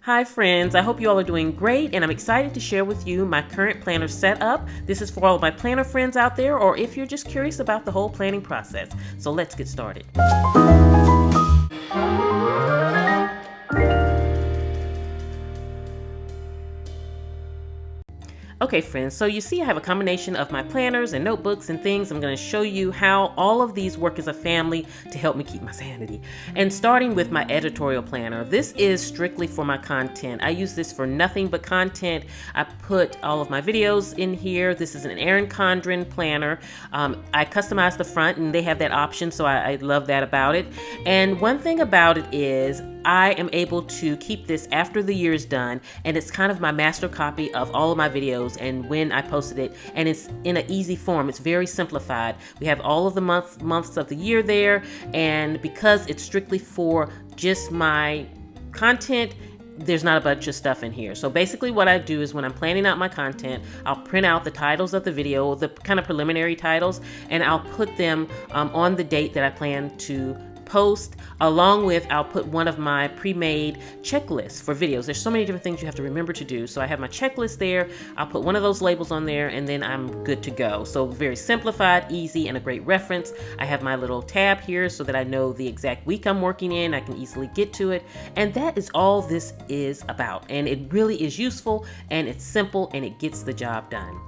Hi friends, I hope you all are doing great, and I'm excited to share with you my current planner setup. This is for all of my planner friends out there, or if you're just curious about the whole planning process. So let's get started. Okay friends, so you see I have a combination of my planners and notebooks and things. I'm going to show you how all of these work as a family to help me keep my sanity. And starting with my editorial planner, this is strictly for my content. I use this for nothing but content. I put all of my videos in here. This is an Erin Condren planner. I customize the front and they have that option, so I love that about it. And one thing about it is I am able to keep this after the year is done, and it's kind of my master copy of all of my videos and when I posted it, and it's in an easy form. It's very simplified. We have all of the months of the year there, and because it's strictly for just my content, there's not a bunch of stuff in here. So basically what I do is when I'm planning out my content, I'll print out the titles of the video, the kind of preliminary titles, and I'll put them on the date that I plan to post, along with I'll put one of my pre-made checklists for videos. There's so many different things you have to remember to do. So I have my checklist there. I'll put one of those labels on there and then I'm good to go. So very simplified, easy, and a great reference. I have my little tab here so that I know the exact week I'm working in. I can easily get to it. And that is all this is about. And it really is useful, and it's simple, and it gets the job done.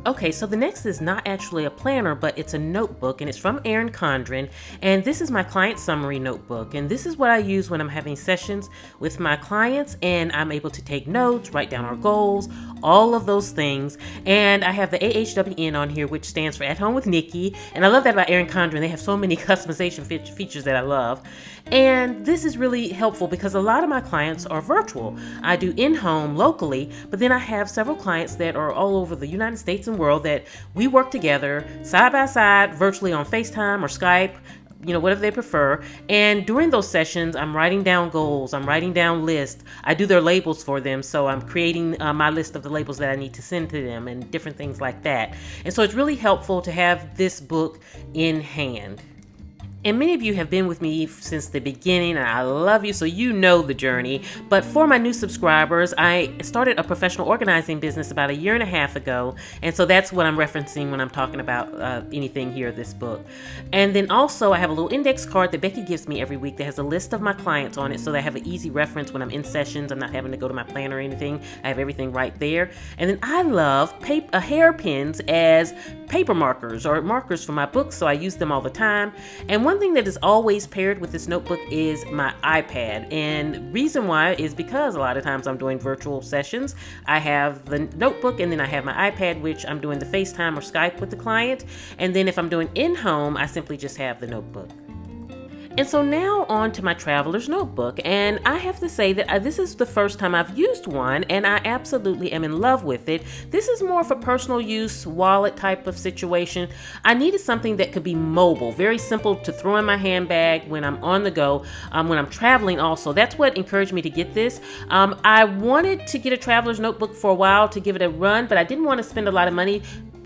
Okay, so the next is not actually a planner, but it's a notebook, and it's from Erin Condren, and this is my client summary notebook, and this is what I use when I'm having sessions with my clients, and I'm able to take notes, write down our goals, all of those things. And I have the AHWN on here, which stands for At Home with Nikki, and I love that about Erin Condren. They have so many customization features that I love. And this is really helpful because a lot of my clients are virtual. I do in-home locally, but then I have several clients that are all over the United States and world that we work together side by side virtually on FaceTime or Skype, whatever they prefer. And during those sessions, I'm writing down goals, I'm writing down lists. I do their labels for them, so I'm creating my list of the labels that I need to send to them and different things like that. And so it's really helpful to have this book in hand. And many of you have been with me since the beginning, and I love you, so you know the journey. But for my new subscribers, I started a professional organizing business about 1.5 years ago, and so that's what I'm referencing when I'm talking about anything here in this book. And then also, I have a little index card that Becky gives me every week that has a list of my clients on it, so that I have an easy reference when I'm in sessions. I'm not having to go to my planner or anything. I have everything right there. And then I love hairpins as paper markers or markers for my books, so I use them all the time. And one thing that is always paired with this notebook is my iPad. And reason why is because a lot of times I'm doing virtual sessions. I have the notebook and then I have my iPad, which I'm doing the FaceTime or Skype with the client. And then if I'm doing in-home, I simply just have the notebook. And so now on to my traveler's notebook, and I have to say that this is the first time I've used one, and I absolutely am in love with it. This is more for personal use, wallet type of situation. I needed something that could be mobile, very simple to throw in my handbag when I'm on the go, when I'm traveling also. That's what encouraged me to get this. I wanted to get a traveler's notebook for a while to give it a run, but I didn't want to spend a lot of money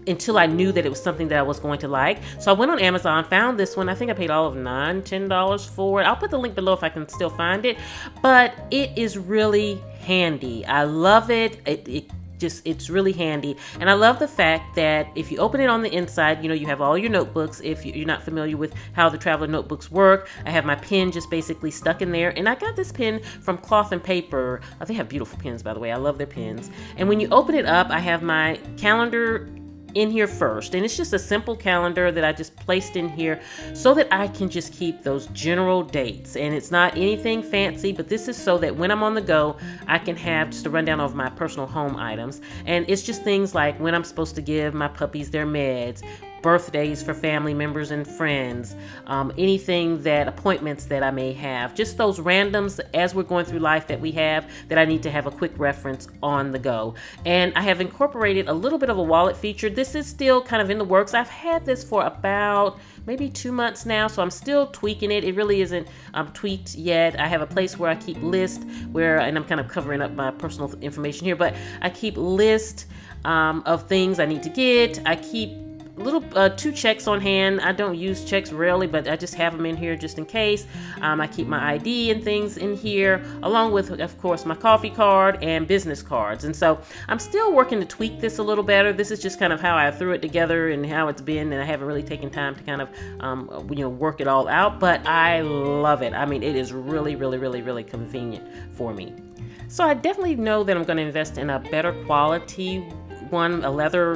until I knew that it was something that I was going to like. So I went on Amazon, found this one. I think I paid all of $10 for it. I'll put the link below if I can still find it. But it is really handy. I love it. It's really handy. And I love the fact that if you open it on the inside, you have all your notebooks. If you're not familiar with how the traveler notebooks work, I have my pen just basically stuck in there. And I got this pen from Cloth&Paper. They have beautiful pens, by the way. I love their pens. And when you open it up, I have my calendar in here first, and it's just a simple calendar that I just placed in here so that I can just keep those general dates. And it's not anything fancy, but this is so that when I'm on the go, I can have just a rundown of my personal home items. And it's just things like when I'm supposed to give my puppies their meds, birthdays for family members and friends, appointments that I may have, just those randoms as we're going through life that we have that I need to have a quick reference on the go. And I have incorporated a little bit of a wallet feature. This is still kind of in the works. I've had this for about maybe 2 months now, so I'm still tweaking it. It really isn't tweaked yet. I have a place where I keep lists and I'm kind of covering up my personal information here, but I keep lists of things I need to get. I keep little 2 checks on hand. I don't use checks rarely, but I just have them in here just in case. I keep my ID and things in here, along with, of course, my coffee card and business cards. And so I'm still working to tweak this a little better. This is just kind of how I threw it together and how it's been, and I haven't really taken time to kind of work it all out, but I love it. I mean, it is really, really, really, really convenient for me. So I definitely know that I'm going to invest in a better quality one, a leather.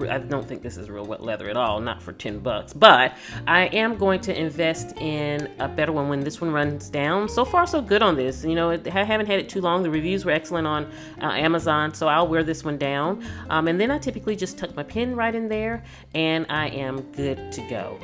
I don't think this is real leather at all, not for $10, but I am going to invest in a better one when this one runs down. So far, so good on this. I haven't had it too long. The reviews were excellent on Amazon, so I'll wear this one down. And then I typically just tuck my pen right in there, and I am good to go.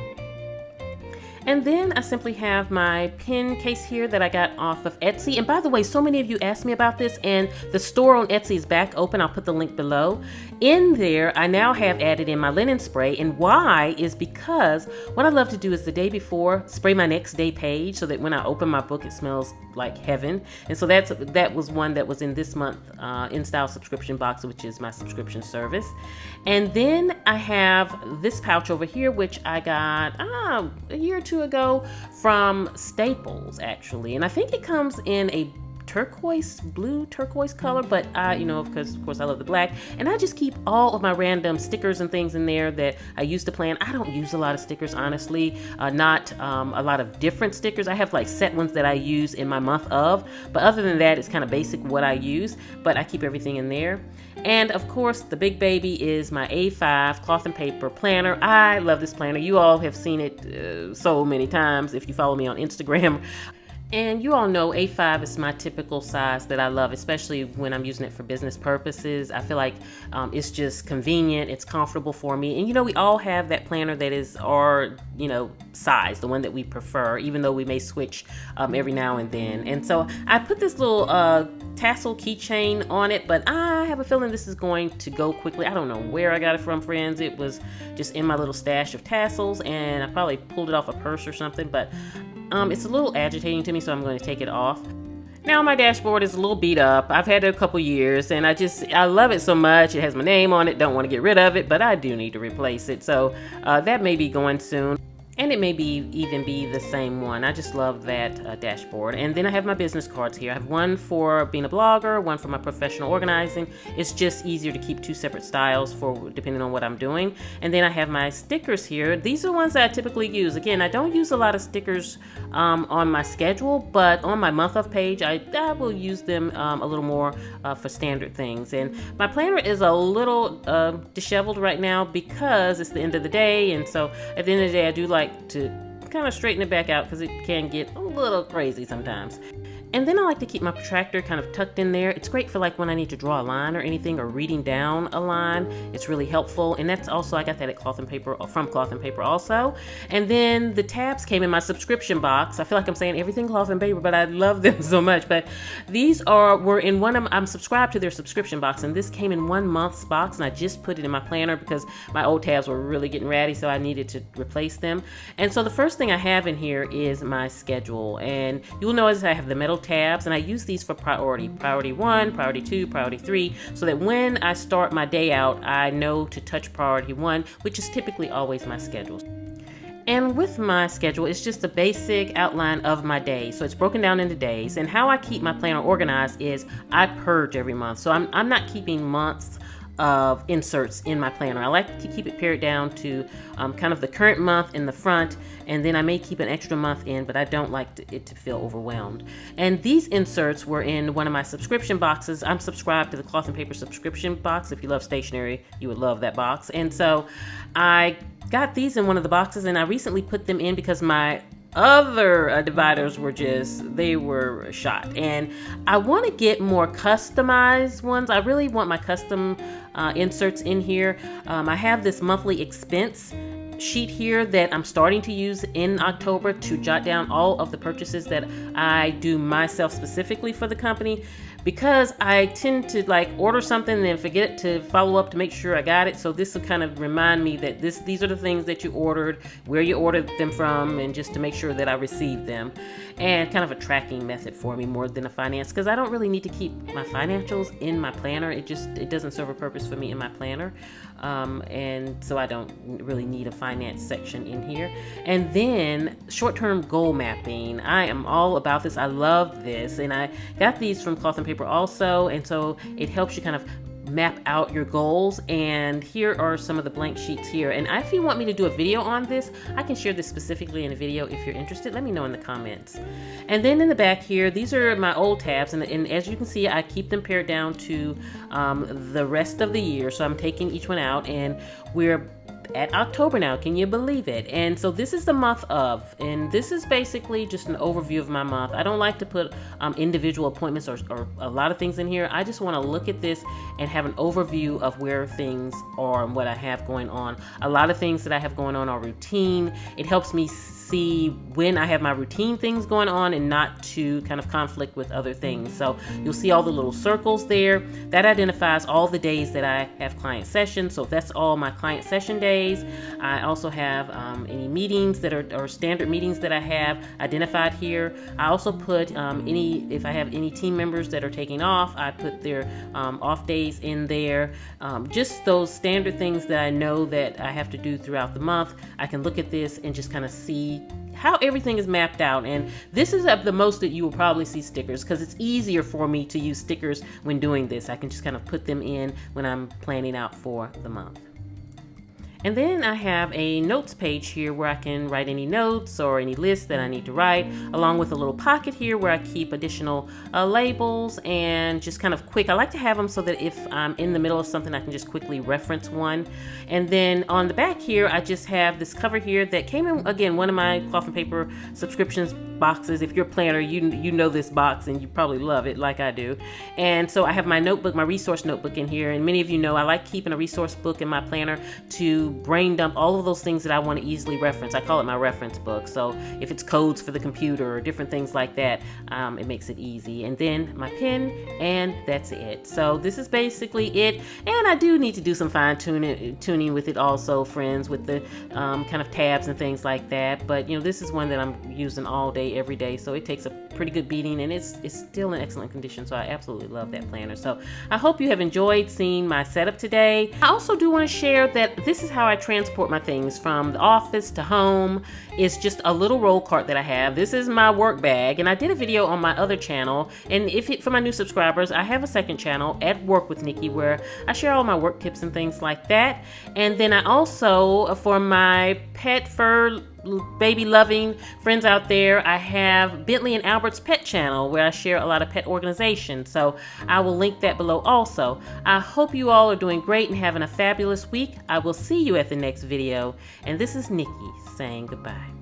And then I simply have my pen case here that I got off of Etsy. And by the way, so many of you asked me about this, and the store on Etsy is back open. I'll put the link below. In there, I now have added in my linen spray. And why is because what I love to do is the day before, spray my next day page so that when I open my book, it smells like heaven. And so that was one that was in this month In Style subscription box, which is my subscription service. And then I have this pouch over here, which I got a year or two ago from Staples, actually. And I think it comes in a blue turquoise color, but of course I love the black. And I just keep all of my random stickers and things in there that I use to plan. I don't use a lot of stickers, honestly, not a lot of different stickers. I have like set ones that I use in my month of, but other than that, it's kind of basic what I use, but I keep everything in there. And of course, the big baby is my A5 cloth and paper planner. I love this planner. You all have seen it so many times if you follow me on Instagram. And you all know A5 is my typical size that I love, especially when I'm using it for business purposes. I feel like it's just convenient, it's comfortable for me. And we all have that planner that is our, size, the one that we prefer, even though we may switch every now and then. And so I put this little tassel keychain on it, but I have a feeling this is going to go quickly. I don't know where I got it from, friends. It was just in my little stash of tassels, and I probably pulled it off a purse or something, but it's a little agitating to me, so I'm going to take it off. Now my dashboard is a little beat up. I've had it a couple years, and I love it so much. It has my name on it. Don't want to get rid of it, but I do need to replace it. So that may be going soon. And it may even be the same one. I just love that dashboard. And then I have my business cards here. I have one for being a blogger, one for my professional organizing. It's just easier to keep 2 separate styles for depending on what I'm doing. And then I have my stickers here. These are ones that I typically use. Again, I don't use a lot of stickers on my schedule, but on my month of page, I will use them a little more for standard things. And my planner is a little disheveled right now because it's the end of the day. And so at the end of the day, I do like to kind of straighten it back out because it can get a little crazy sometimes. And then I like to keep my protractor kind of tucked in there. It's great for like when I need to draw a line or anything, or reading down a line. It's really helpful. And that's also, I got that at Cloth and Paper, from Cloth and Paper also. And then the tabs came in my subscription box. I feel like I'm saying everything Cloth and Paper, but I love them so much. But these were in one of I'm subscribed to their subscription box, and this came in 1 month's box, and I just put it in my planner because my old tabs were really getting ratty, so I needed to replace them. And so the first thing I have in here is my schedule, and you'll notice I have the metal tabs, and I use these for priority 1, priority 2, priority 3, so that when I start my day out, I know to touch priority 1, which is typically always my schedule. And with my schedule, it's just a basic outline of my day. So it's broken down into days, and how I keep my planner organized is I purge every month. So I'm not keeping months of inserts in my planner. I like to keep it pared down to kind of the current month in the front, and then I may keep an extra month in, but I don't like it to feel overwhelmed. And these inserts were in one of my subscription boxes. I'm subscribed to the Cloth and Paper subscription box. If you love stationery, you would love that box. And so I got these in one of the boxes, and I recently put them in because my other dividers they were shot, and I want to get more customized ones. I really want my custom inserts in here. I have this monthly expense sheet here that I'm starting to use in October to jot down all of the purchases that I do myself specifically for the company. because I tend to like order something and then forget to follow up to make sure I got it. So this will kind of remind me that these are the things that you ordered, where you ordered them from, and just to make sure that I received them. And kind of a tracking method for me more than a finance, because I don't really need to keep my financials in my planner. It doesn't serve a purpose for me in my planner. And so I don't really need a finance section in here. And then short-term goal mapping. I am all about this. I love this. And I got these from Cloth and Paper also. And so it helps you kind of map out your goals, and here are some of the blank sheets here. And if you want me to do a video on this, I can share this specifically in a video. If you're interested, let me know in the comments. And then in the back here, these are my old tabs, and as you can see, I keep them pared down to the rest of the year. So I'm taking each one out, and we're at October now. Can you believe it? And so this is the month of, and this is basically just an overview of my month. I don't like to put individual appointments or a lot of things in here. I just want to look at this and have an overview of where things are and what I have going on. A lot of things that I have going on are routine. It helps me see when I have my routine things going on and not to kind of conflict with other things. So you'll see all the little circles there. That identifies all the days that I have client sessions. So that's all my client session days. I also have any meetings that are standard meetings that I have identified here. I also put if I have any team members that are taking off, I put their off days in there. Just those standard things that I know that I have to do throughout the month. I can look at this and just kind of see how everything is mapped out. And this is the most that you will probably see stickers, because it's easier for me to use stickers when doing this. I can just kind of put them in when I'm planning out for the month. And then I have a notes page here where I can write any notes or any lists that I need to write, along with a little pocket here where I keep additional labels and just kind of quick. I like to have them so that if I'm in the middle of something, I can just quickly reference one. And then on the back here, I just have this cover here that came in, again, one of my Cloth and Paper subscriptions boxes. If you're a planner, you know this box and you probably love it like I do. And so I have my notebook, my resource notebook in here. And many of you know I like keeping a resource book in my planner to brain dump all of those things that I want to easily reference. I call it my reference book. So if it's codes for the computer or different things like that, it makes it easy. And then my pen, and that's it. So this is basically it. And I do need to do some fine tuning with it also, friends, with the kind of tabs and things like that. But this is one that I'm using all day, every day. So it takes a pretty good beating, and it's still in excellent condition. So I absolutely love that planner. So I hope you have enjoyed seeing my setup today. I also do want to share that this is how I transport my things from the office to home. It's just a little roll cart that I have. This is my work bag, and I did a video on my other channel. And for my new subscribers, I have a second channel, At Work with Nikki, where I share all my work tips and things like that. And then I also, for my pet fur baby loving friends out there, I have Bentley and Albert's pet channel where I share a lot of pet organization. So I will link that below also. I hope you all are doing great and having a fabulous week. I will see you at the next video. And this is Nikki saying goodbye.